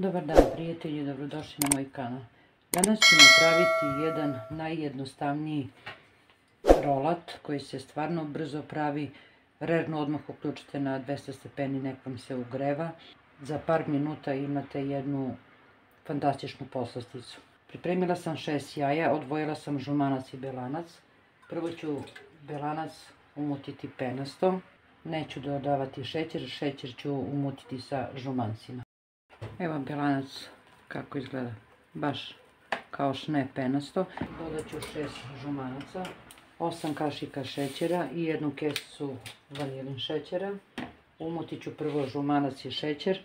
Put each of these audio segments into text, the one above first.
Dobar dan prijatelji, dobrodošli na moj kanal. Danas ćemo praviti jedan najjednostavniji rolat koji se stvarno brzo pravi. Rerno odmah uključite na 200 stepeni, nek vam se ugreva. Za par minuta imate jednu fantastičnu poslasticu. Pripremila sam 6 jaja, odvojila sam žumanac i belanac. Prvo ću belanac umutiti penastom. Neću dodavati šećer, šećer ću umutiti sa žumancima. Evo belanac kako izgleda, baš kao šne penasto. Dodat ću 6 žumanaca, 8 kašika šećera i jednu kesicu vanilin šećera. Umutit ću prvo žumanac i šećer.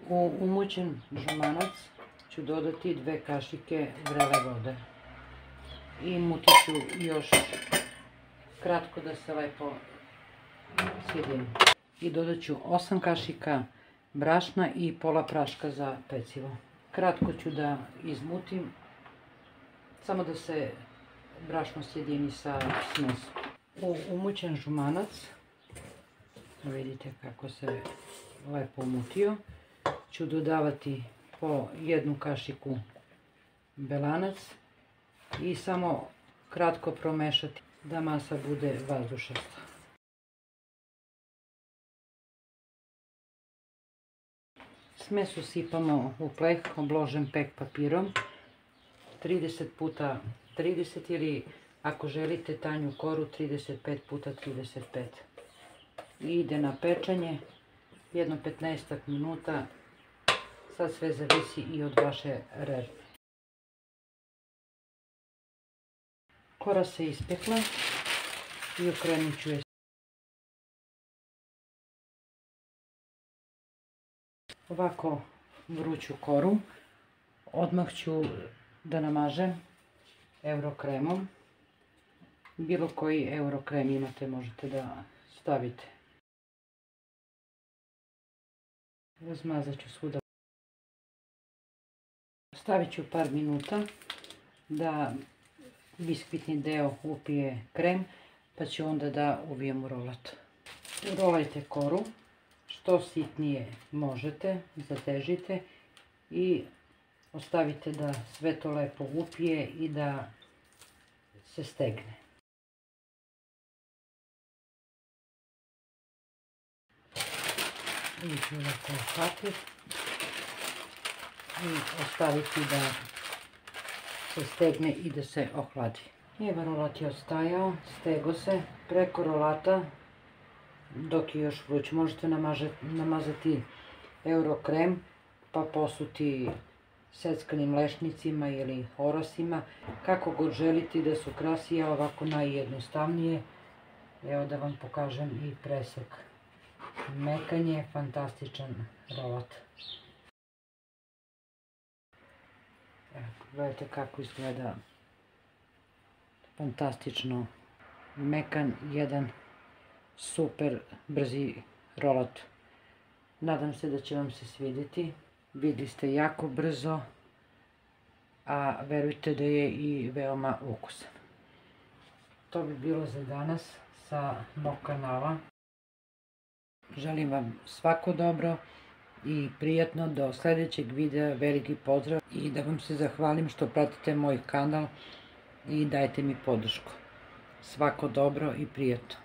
U umućen žumanac ću dodati 2 kašike vrele vode. I mutit ću još kratko da se lepo sjedini. I dodat ću 8 kašika brašna i pola praška za pecivo. Kratko ću da izmutim, samo da se brašno sjedini sa smesom. U umućen žumanac, vidite kako se lepo umutio, ću dodavati po 1 kašiku belanac i samo kratko promešati da masa bude vazdušasta. Smes usipamo u pleh obložen pek papirom 30 puta 30 ili ako želite tanju koru 35 puta 35. I ide na pečenje jedno 15 minuta, sad sve zavisi i od vaše rerne. Kora se ispekla i okrenut ću je. Ovako vruću koru odmah ću da namažem eurokremom. Bilo koji eurokrem imate možete da stavite. Razmazat ću svuda. Stavit ću par minuta da biskvitni deo upije krem, pa ću onda da uvijem u rolat. Urolajte koru. Što sitnije možete, zatežite i ostavite da sve to lepo upije i da se stegne. I ću ovako ohvatiti i ostaviti da se stegne i da se ohladi. Evo rolat je ostajao, stego se preko rolata. Dok je još vruć, možete namazati eurokrem pa posuti seckanim lešnicima ili orosima, kako god želite da se ukrasi. Ja ovako najjednostavnije. Evo da vam pokažem i presek. Mekan je, fantastičan rolat. Evo, gledajte kako izgleda. Fantastično mekan, jedan super brzi rolat. Nadam se da će vam se svidjeti. Vidjeli ste jako brzo, a verujte da je i veoma ukusan. To bi bilo za danas sa mog kanala. Želim vam svako dobro i prijatno do sljedećeg videa. Veliki pozdrav i da vam se zahvalim što pratite moj kanal i dajte mi podršku. Svako dobro i prijatno.